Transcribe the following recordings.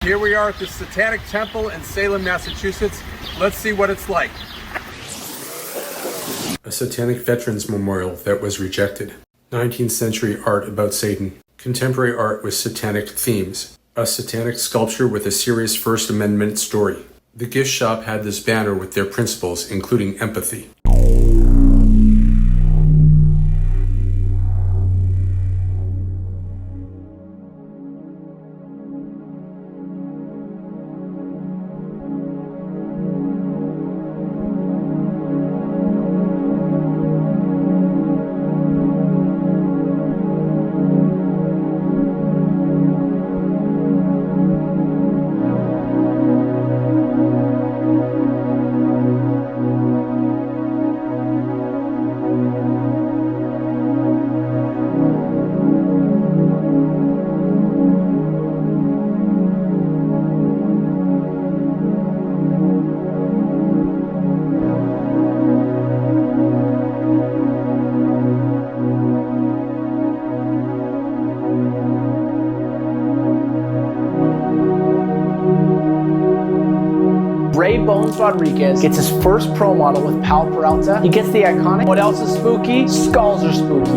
Here we are at the Satanic Temple in Salem, Massachusetts. Let's see what it's like. A Satanic Veterans Memorial that was rejected. 19th century art about Satan. Contemporary art with satanic themes. A satanic sculpture with a serious First Amendment story. The gift shop had this banner with their principles, including empathy. Rodriguez gets his first pro model with Pal Peralta. He gets the iconic. What else is spooky? Skulls are spooky.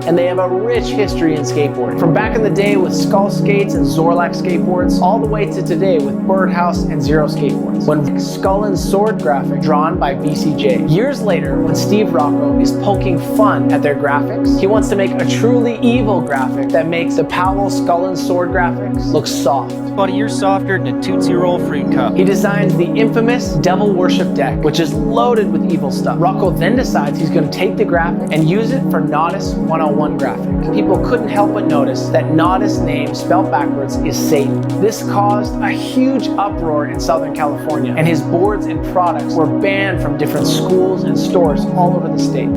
And they have a rich history in skateboarding. From back in the day with Skull Skates and Zorlak skateboards, all the way to today with Birdhouse and Zero skateboards. When Skullen's sword graphic drawn by BCJ. Years later, when Steve Rocco is poking fun at their graphics, he wants to make a truly evil graphic that makes the Paolo Skullen sword graphics look soft. About a year softer than a Tootsie Roll fruit cup. He designs the infamous Devil Worship deck, which is loaded with evil stuff. Rocco then decides he's going to take the graphic and use it for Nodus 101 graphic. People couldn't help but notice that Nodus' name spelled backwards is Satan. This caused a huge uproar in Southern California, and his boards and products were banned from different schools and stores all over the state.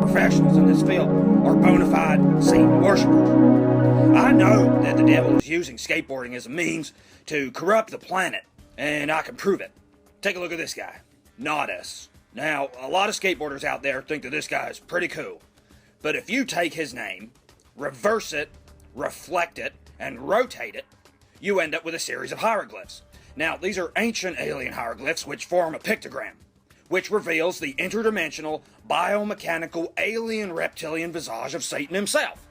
Professionals in this field are bona fide Satan worshippers. I know that the devil is using skateboarding as a means to corrupt the planet, and I can prove it. Take a look at this guy, Nodus. Now, a lot of skateboarders out there think that this guy is pretty cool. But if you take his name, reverse it, reflect it, and rotate it, you end up with a series of hieroglyphs. Now, these are ancient alien hieroglyphs which form a pictogram, which reveals the interdimensional, biomechanical, alien reptilian visage of Satan himself.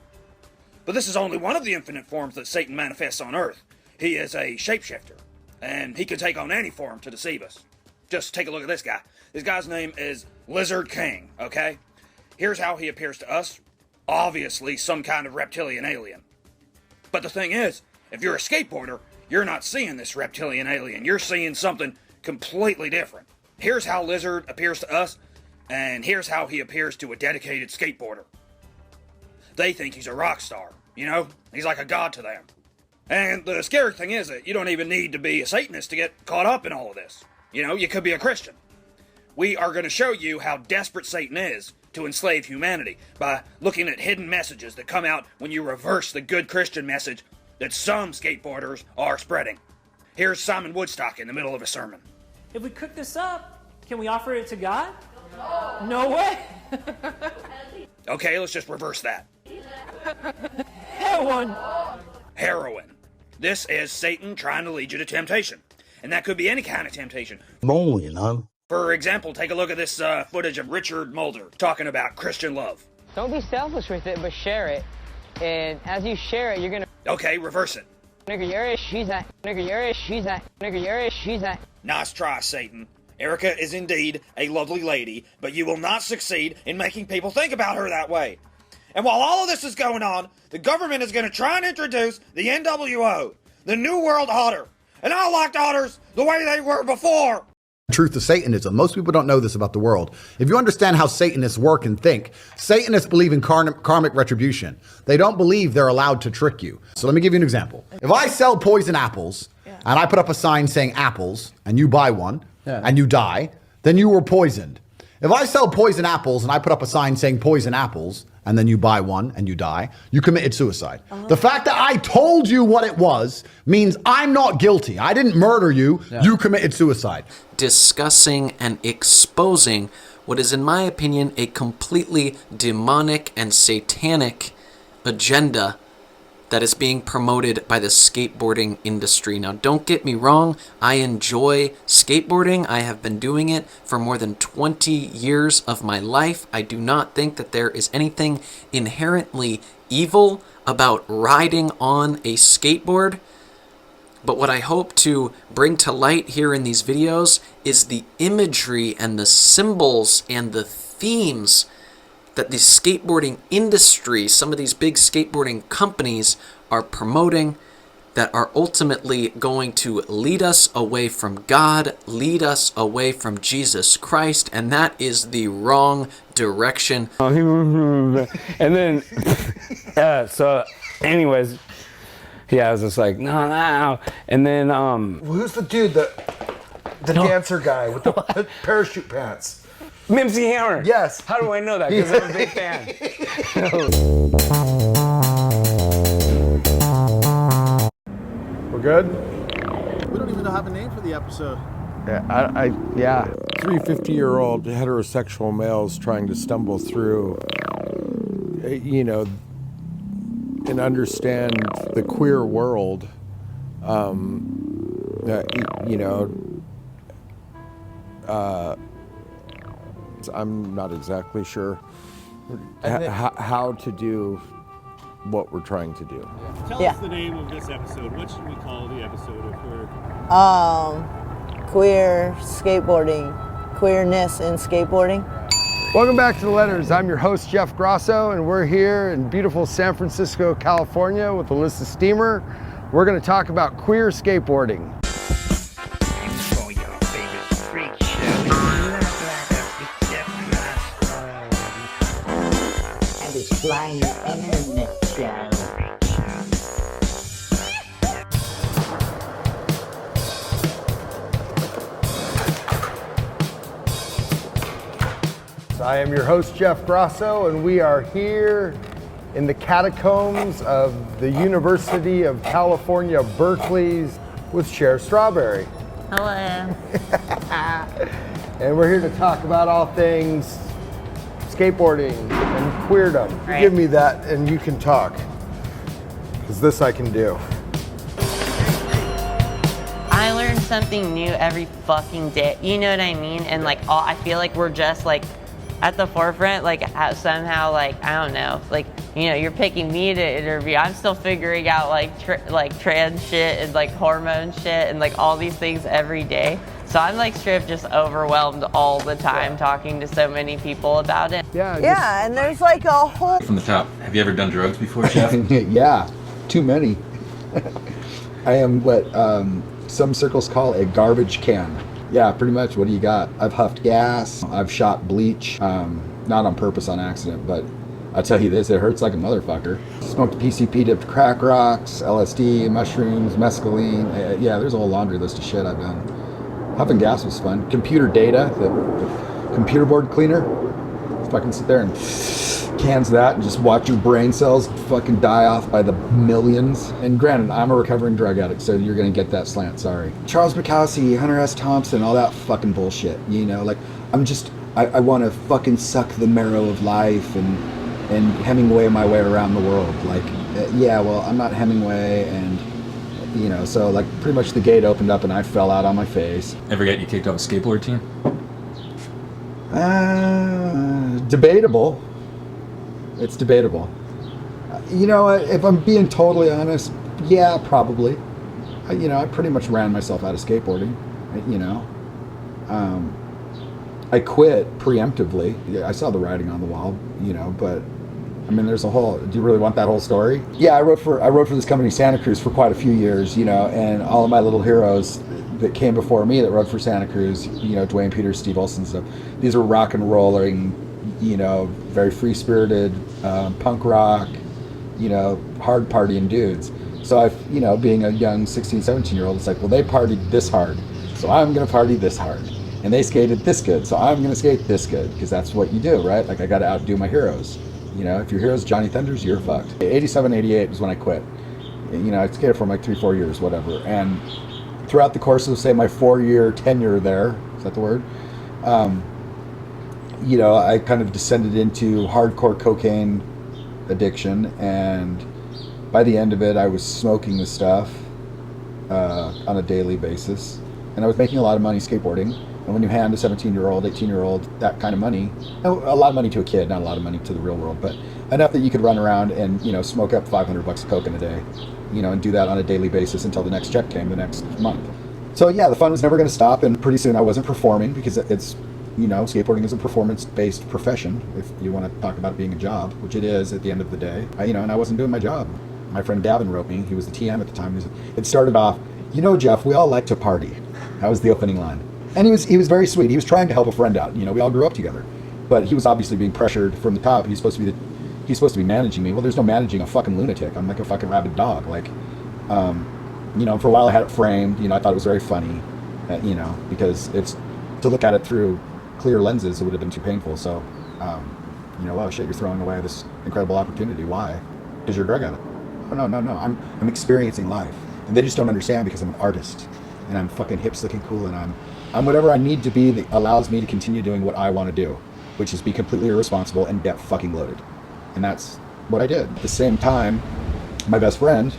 But this is only one of the infinite forms that Satan manifests on Earth. He is a shapeshifter, and he can take on any form to deceive us. Just take a look at this guy. This guy's name is Lizard King, okay? Here's how he appears to us. Obviously, some kind of reptilian alien. But the thing is, if you're a skateboarder, you're not seeing this reptilian alien. You're seeing something completely different. Here's how Lizard appears to us, and here's how he appears to a dedicated skateboarder. They think he's a rock star, you know? He's like a god to them. And the scary thing is that you don't even need to be a Satanist to get caught up in all of this. You know, you could be a Christian. We are going to show you how desperate Satan is to enslave humanity by looking at hidden messages that come out when you reverse the good Christian message that some skateboarders are spreading. Here's Simon Woodstock in the middle of a sermon. If we cook this up, can we offer it to God? No way. Okay, let's just reverse that. Heroin. Heroin. This is Satan trying to lead you to temptation. And that could be any kind of temptation. You know. For example, take a look at this footage of Richard Mulder talking about Christian love. Don't be selfish with it, but share it. And as you share it, you're gonna... Okay, reverse it. Nigga, you're a she's that. Nigga, you're a she's that. Nigga, you're a she's that. Nice try, Satan. Erica is indeed a lovely lady, but you will not succeed in making people think about her that way. And while all of this is going on, the government is going to try and introduce the NWO, the New World Order. And I liked otters the way they were before. Truth of Satanism. Most people don't know this about the world. If you understand how Satanists work and think, Satanists believe in karmic retribution. They don't believe they're allowed to trick you. So let me give you an example. If I sell poison apples and I put up a sign saying apples and you buy one and you die, then you were poisoned. If I sell poison apples and I put up a sign saying poison apples, and then you buy one and you die, you committed suicide. The fact that I told you what it was means I'm not guilty. I didn't murder you. You committed suicide. Discussing and exposing what is, in my opinion, a completely demonic and satanic agenda that is being promoted by the skateboarding industry. Now, don't get me wrong, I enjoy skateboarding. I have been doing it for more than 20 years of my life. I do not think that there is anything inherently evil about riding on a skateboard. But what I hope to bring to light here in these videos is the imagery and the symbols and the themes that the skateboarding industry, some of these big skateboarding companies are promoting, that are ultimately going to lead us away from God, lead us away from Jesus Christ, and that is the wrong direction. And then, so anyways, yeah, I was just like, no. And then, who's the dude, the dancer guy with the parachute pants? Mimsy Hammer. Yes. How do I know that? Because I'm a big fan. We're good? We don't even have a name for the episode. Yeah. 3 50-year-old heterosexual males trying to stumble through, you know, and understand the queer world. You know, I'm not exactly sure how to do what we're trying to do. Tell us the name of this episode. What should we call the episode if we're... Queer skateboarding, queerness in skateboarding. Welcome back to The Letters. I'm your host, Jeff Grosso, and we're here in beautiful San Francisco, California with Alyssa Steamer. We're going to talk about queer skateboarding. Flying internet show. I am your host, Jeff Grosso, and we are here in the catacombs of the University of California, Berkeley's with Cher Strawberry. Hello. And we're here to talk about all things skateboarding and queerdom. Right. Give me that and you can talk, because this I can do. I learn something new every fucking day, you know what I mean? And like, I feel like we're just like at the forefront, like somehow, like, I don't know, like, you know, you're picking me to interview. I'm still figuring out like trans shit and like hormone shit and like all these things every day. So I'm like straight just overwhelmed all the time talking to so many people about it. Yeah, and there's like a whole... From the top, have you ever done drugs before, Jeff? Yeah, too many. I am what some circles call a garbage can. Yeah, pretty much. What do you got? I've huffed gas. I've shot bleach. Not on purpose, on accident, but I'll tell you this, it hurts like a motherfucker. Smoked PCP, dipped crack rocks, LSD, mushrooms, mescaline. Yeah, there's a whole laundry list of shit I've done. Huffing gas was fun. Computer data, the computer board cleaner. Fucking sit there and cans that and just watch your brain cells fucking die off by the millions. And granted, I'm a recovering drug addict, so you're gonna get that slant, sorry. Charles Bukowski, Hunter S. Thompson, all that fucking bullshit, you know? Like, I wanna fucking suck the marrow of life and Hemingway my way around the world. Like, yeah, well, I'm not Hemingway, and you know, so like pretty much the gate opened up and I fell out on my face. Ever get you kicked off a skateboard team? Debatable. It's debatable. You know, if I'm being totally honest, yeah, probably. I pretty much ran myself out of skateboarding, you know. I quit preemptively. Yeah, I saw the writing on the wall, you know, but I mean, there's a whole, do you really want that whole story? Yeah, I wrote for this company, Santa Cruz, for quite a few years, you know, and all of my little heroes that came before me that wrote for Santa Cruz, you know, Dwayne Peters, Steve Olson stuff, these were rock and rolling, you know, very free-spirited, punk rock, you know, hard partying dudes. So you know, being a young 16, 17-year-old, it's like, well, they partied this hard, so I'm gonna party this hard. and they skated this good, so I'm gonna skate this good because that's what you do, right? Like I gotta outdo my heroes. You know, if your hero's Johnny Thunders, you're fucked. 87, 88 was when I quit. You know, I skated for like 3-4 years, whatever. And throughout the course of, say, my 4-year tenure there, is that the word? You know, I kind of descended into hardcore cocaine addiction, and by the end of it, I was smoking the stuff on a daily basis, and I was making a lot of money skateboarding. And when you hand a 17-year-old, 18-year-old that kind of money, a lot of money to a kid, not a lot of money to the real world, but enough that you could run around and, you know, smoke up $500 of coke in a day, you know, and do that on a daily basis until the next check came the next month. So yeah, the fun was never going to stop, and pretty soon I wasn't performing because it's, you know, skateboarding is a performance-based profession, if you want to talk about it being a job, which it is at the end of the day. You know, and I wasn't doing my job. My friend Gavin wrote me, he was the TM at the time, it started off, you know, Jeff, we all like to party. That was the opening line. And he was very sweet. He was trying to help a friend out. You know, we all grew up together. But he was obviously being pressured from the top. He's supposed to be managing me. Well, there's no managing a fucking lunatic. I'm like a fucking rabid dog. Like, you know, for a while I had it framed. You know, I thought it was very funny, you know, because it's, to look at it through clear lenses, it would have been too painful. So, you know, oh shit, you're throwing away this incredible opportunity. Why? Because you're a drug addict. Oh, no. I'm experiencing life. And they just don't understand because I'm an artist. And I'm fucking hip, slick, and cool, and I'm whatever I need to be that allows me to continue doing what I want to do, which is be completely irresponsible and get fucking loaded. And that's what I did. At the same time, my best friend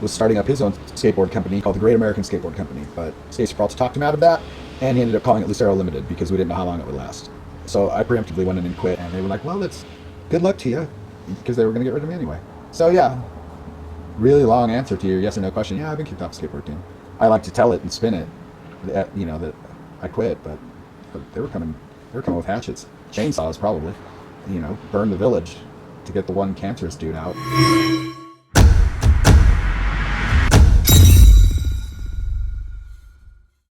was starting up his own skateboard company called the Great American Skateboard Company, but Stacey Peralta talked him out of that, and he ended up calling it Lucero Limited because we didn't know how long it would last. So I preemptively went in and quit, and they were like, well, it's good luck to you, because they were going to get rid of me anyway. So yeah, really long answer to your yes or no question. Yeah, I've been kicked off the skateboard team. I like to tell it and spin it, you know, that I quit, but they were coming with hatchets, chainsaws probably, you know, burn the village to get the one cancerous dude out.